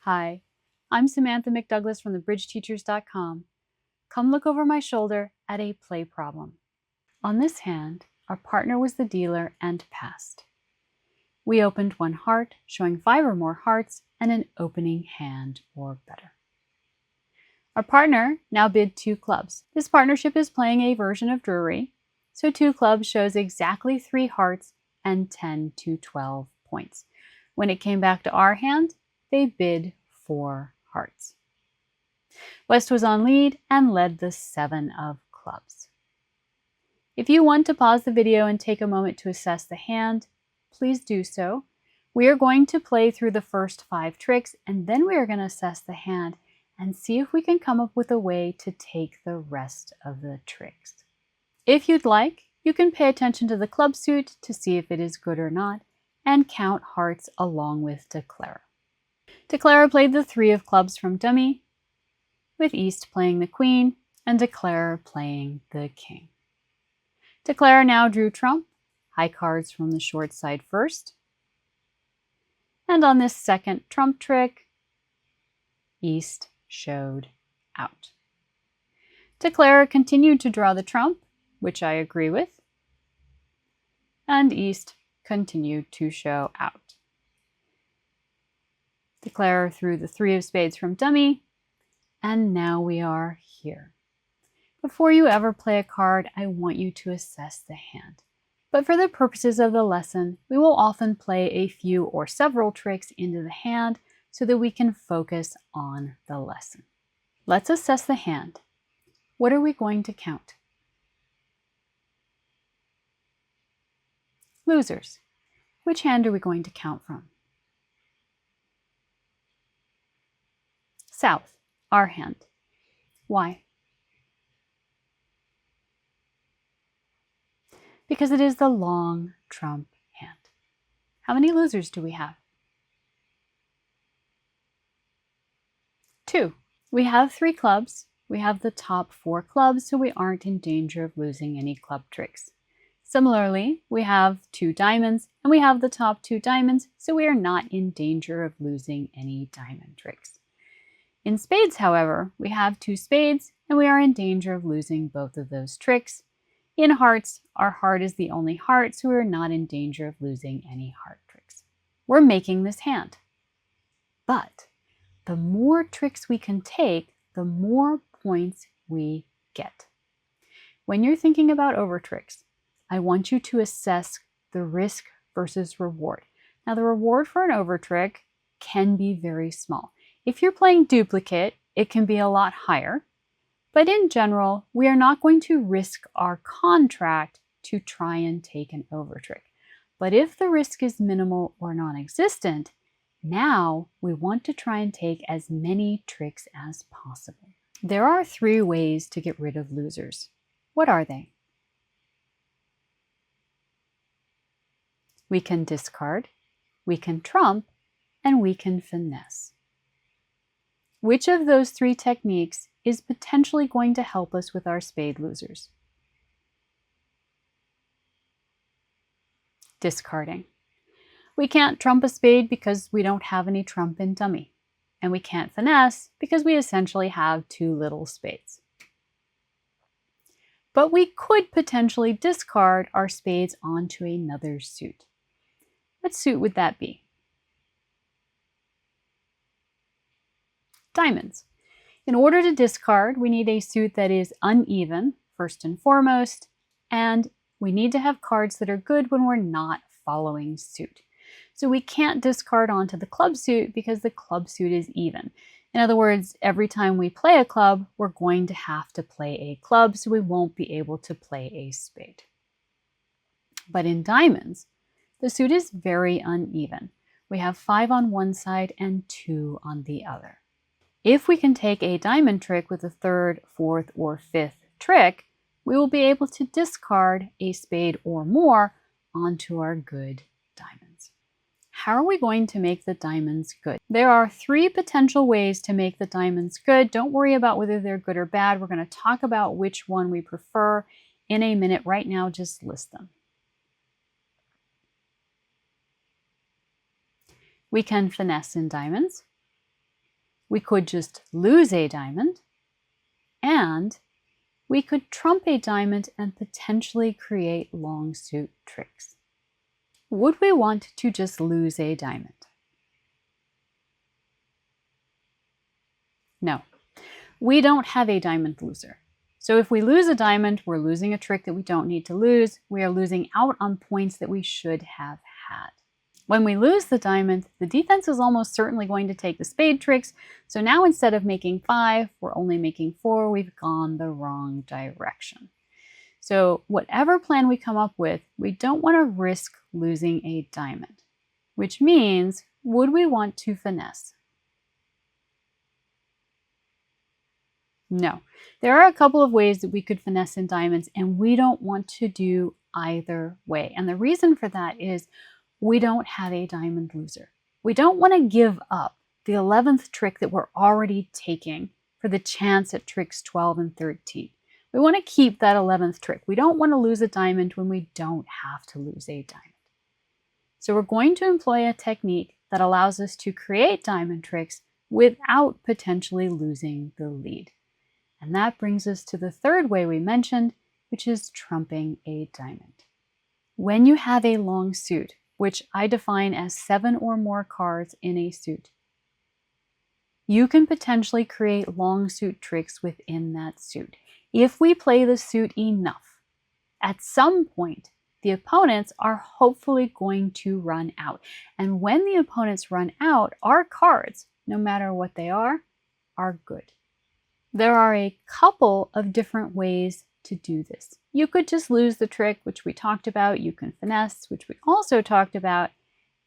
Hi, I'm Samantha McDouglas from thebridgeteachers.com. Come look over my shoulder at a play problem. On this hand, our partner was the dealer and passed. We opened one heart, showing 5 or more hearts, and an opening hand or better. Our partner now bid 2 clubs. This partnership is playing a version of Drury, so 2 clubs shows exactly 3 hearts and 10 to 12 points. When it came back to our hand, they bid 4 hearts. West was on lead and led the 7 of clubs. If you want to pause the video and take a moment to assess the hand, please do so. We are going to play through the first 5 tricks, and then we are going to assess the hand and see if we can come up with a way to take the rest of the tricks. If you'd like, you can pay attention to the club suit to see if it is good or not, and count hearts along with Declara. Declara played the 3 of clubs from dummy, with East playing the queen and Declara playing the king. Declara now drew trump, high cards from the short side first. And on this second trump trick, East showed out. Declara continued to draw the trump, which I agree with, and East continued to show out. Declara threw the 3 of spades from dummy, and now we are here. Before you ever play a card, I want you to assess the hand. But for the purposes of the lesson, we will often play a few or several tricks into the hand so that we can focus on the lesson. Let's assess the hand. What are we going to count? Losers. Which hand are we going to count from? South, our hand. Why? Because it is the long trump hand. How many losers do we have? 2. We have 3 clubs. We have the top 4 clubs, so we aren't in danger of losing any club tricks. Similarly, we have 2 diamonds, and we have the top 2 diamonds, so we are not in danger of losing any diamond tricks. In spades, however, we have 2 spades, and we are in danger of losing both of those tricks. In hearts, our heart is the only heart, so we are not in danger of losing any heart tricks. We're making this hand. But the more tricks we can take, the more points we get. When you're thinking about over tricks, I want you to assess the risk versus reward. Now, the reward for an over trick can be very small. If you're playing duplicate, it can be a lot higher. But in general, we are not going to risk our contract to try and take an over trick. But if the risk is minimal or non-existent, now we want to try and take as many tricks as possible. There are 3 ways to get rid of losers. What are they? We can discard, we can trump, and we can finesse. Which of those 3 techniques is potentially going to help us with our spade losers? Discarding. We can't trump a spade because we don't have any trump in dummy. And we can't finesse because we essentially have 2 little spades. But we could potentially discard our spades onto another suit. What suit would that be? Diamonds. In order to discard, we need a suit that is uneven, first and foremost, and we need to have cards that are good when we're not following suit. So we can't discard onto the club suit because the club suit is even. In other words, every time we play a club, we're going to have to play a club, so we won't be able to play a spade. But in diamonds, the suit is very uneven. We have 5 on one side and 2 on the other. If we can take a diamond trick with a 3rd, 4th, or 5th trick, we will be able to discard a spade or more onto our good diamonds. How are we going to make the diamonds good? There are 3 potential ways to make the diamonds good. Don't worry about whether they're good or bad. We're going to talk about which one we prefer in a minute. Right now, just list them. We can finesse in diamonds. We could just lose a diamond, and we could trump a diamond and potentially create long suit tricks. Would we want to just lose a diamond? No, we don't have a diamond loser. So if we lose a diamond, we're losing a trick that we don't need to lose. We are losing out on points that we should have had. When we lose the diamond, the defense is almost certainly going to take the spade tricks. So now instead of making 5, we're only making 4. We've gone the wrong direction. So whatever plan we come up with, we don't want to risk losing a diamond, which means, would we want to finesse? No. There are a couple of ways that we could finesse in diamonds, and we don't want to do either way. And the reason for that is we don't have a diamond loser. We don't want to give up the 11th trick that we're already taking for the chance at tricks 12 and 13. We want to keep that 11th trick. We don't want to lose a diamond when we don't have to lose a diamond. So we're going to employ a technique that allows us to create diamond tricks without potentially losing the lead. And that brings us to the third way we mentioned, which is trumping a diamond. When you have a long suit, which I define as 7 or more cards in a suit, you can potentially create long suit tricks within that suit. If we play the suit enough, at some point, the opponents are hopefully going to run out. And when the opponents run out, our cards, no matter what they are good. There are a couple of different ways to do this. You could just lose the trick, which we talked about. You can finesse, which we also talked about.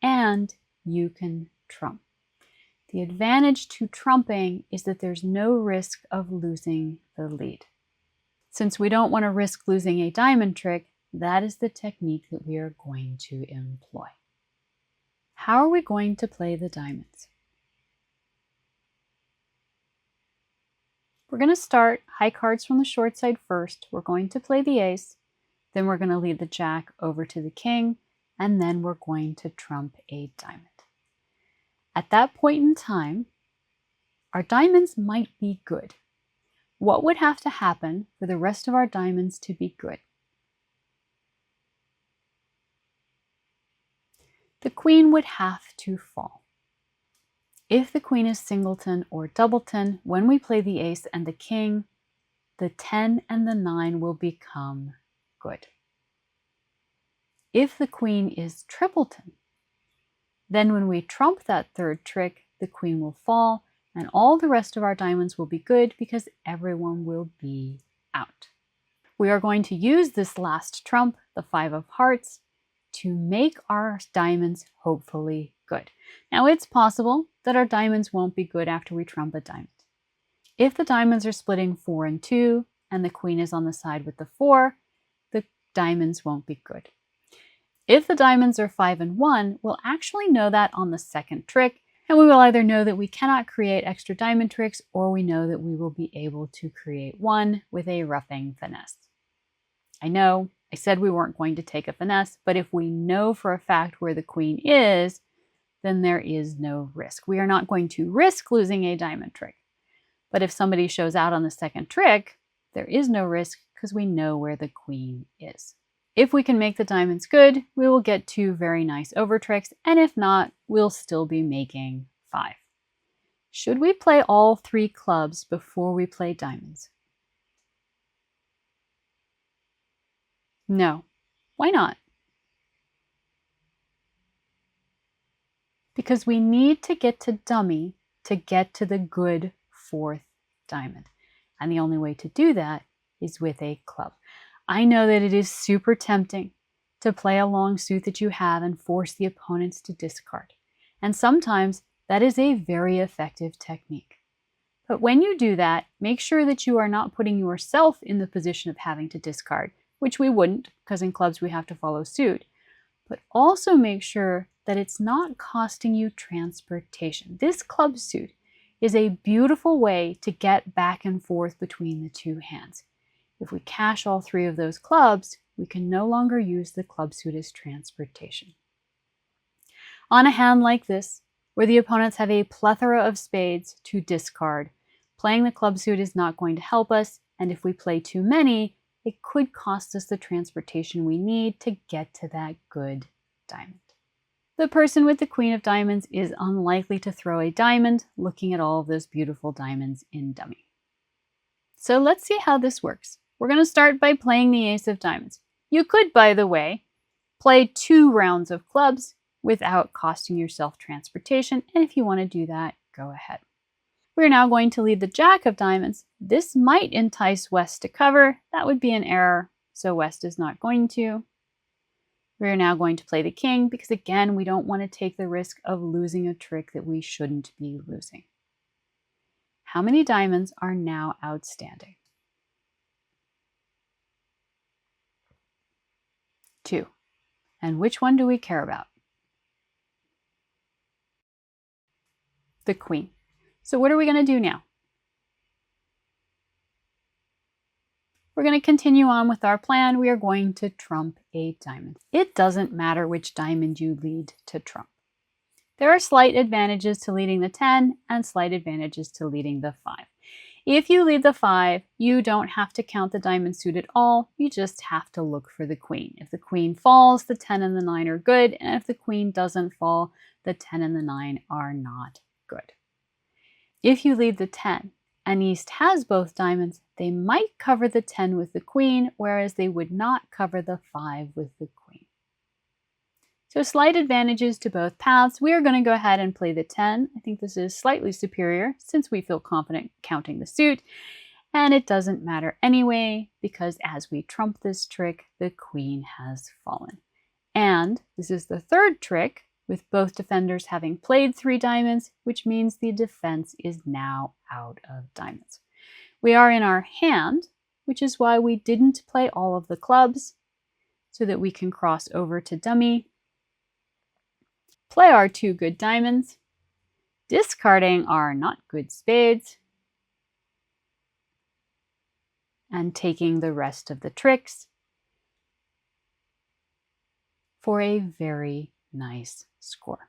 And you can trump. The advantage to trumping is that there's no risk of losing the lead. Since we don't want to risk losing a diamond trick, that is the technique that we are going to employ. How are we going to play the diamonds? We're going to start high cards from the short side first. We're going to play the ace, then we're going to lead the jack over to the king, and then we're going to trump a diamond. At that point in time, our diamonds might be good. What would have to happen for the rest of our diamonds to be good? The queen would have to fall. If the queen is singleton or doubleton, when we play the ace and the king, the 10 and the 9 will become good. If the queen is tripleton, then when we trump that third trick, the queen will fall and all the rest of our diamonds will be good because everyone will be out. We are going to use this last trump, the 5 of hearts, to make our diamonds hopefully good. Now it's possible that our diamonds won't be good after we trump a diamond. If the diamonds are splitting 4 and 2 and the queen is on the side with the 4, the diamonds won't be good. If the diamonds are 5 and 1, we'll actually know that on the second trick, and we will either know that we cannot create extra diamond tricks or we know that we will be able to create one with a roughing finesse. I know I said we weren't going to take a finesse, but if we know for a fact where the queen is, then there is no risk. We are not going to risk losing a diamond trick. But if somebody shows out on the second trick, there is no risk because we know where the queen is. If we can make the diamonds good, we will get 2 very nice over tricks, and if not, we'll still be making 5. Should we play all 3 clubs before we play diamonds? No. Why not? Because we need to get to dummy to get to the good 4th diamond. And the only way to do that is with a club. I know that it is super tempting to play a long suit that you have and force the opponents to discard. And sometimes that is a very effective technique. But when you do that, make sure that you are not putting yourself in the position of having to discard, which we wouldn't, because in clubs we have to follow suit. But also make sure that it's not costing you transportation. This club suit is a beautiful way to get back and forth between the 2 hands. If we cash all 3 of those clubs, we can no longer use the club suit as transportation. On a hand like this, where the opponents have a plethora of spades to discard. Playing the club suit is not going to help us, and if we play too many, it could cost us the transportation we need to get to that good diamond. The person with the queen of diamonds is unlikely to throw a diamond, looking at all of those beautiful diamonds in dummy. So let's see how this works. We're going to start by playing the ace of diamonds. You could, by the way, play 2 rounds of clubs without costing yourself transportation, and if you want to do that, go ahead. We're now going to lead the jack of diamonds. This might entice West to cover. That would be an error, so West is not going to. We're now going to play the king because, again, we don't want to take the risk of losing a trick that we shouldn't be losing. How many diamonds are now outstanding? 2. And which one do we care about? The queen. So what are we going to do now? We're going to continue on with our plan. We are going to trump a diamond. It doesn't matter which diamond you lead to trump. There are slight advantages to leading the 10 and slight advantages to leading the 5. If you lead the 5, you don't have to count the diamond suit at all. You just have to look for the queen. If the queen falls, the 10 and the 9 are good, and if the queen doesn't fall, the 10 and the 9 are not good. If you lead the 10 and East has both diamonds, they might cover the 10 with the queen, whereas they would not cover the 5 with the queen. So slight advantages to both paths. We are going to go ahead and play the 10. I think this is slightly superior since we feel confident counting the suit. And it doesn't matter anyway, because as we trump this trick, the queen has fallen. And this is the third trick, with both defenders having played 3 diamonds, which means the defense is now out of diamonds. We are in our hand, which is why we didn't play all of the clubs, so that we can cross over to dummy, play our 2 good diamonds, discarding our not good spades, and taking the rest of the tricks for a very nice score.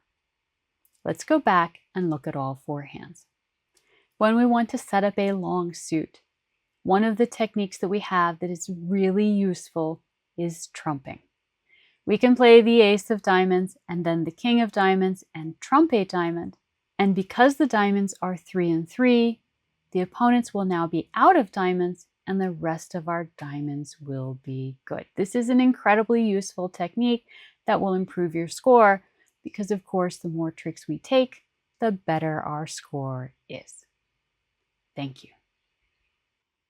Let's go back and look at all 4 hands. When we want to set up a long suit, one of the techniques that we have that is really useful is trumping. We can play the ace of diamonds and then the king of diamonds and trump a diamond. And because the diamonds are 3 and 3, the opponents will now be out of diamonds and the rest of our diamonds will be good. This is an incredibly useful technique that will improve your score because, of course, the more tricks we take, the better our score is. Thank you.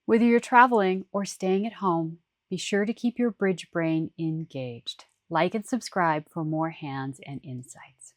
Whether you're traveling or staying at home, be sure to keep your bridge brain engaged. Like and subscribe for more hands and insights.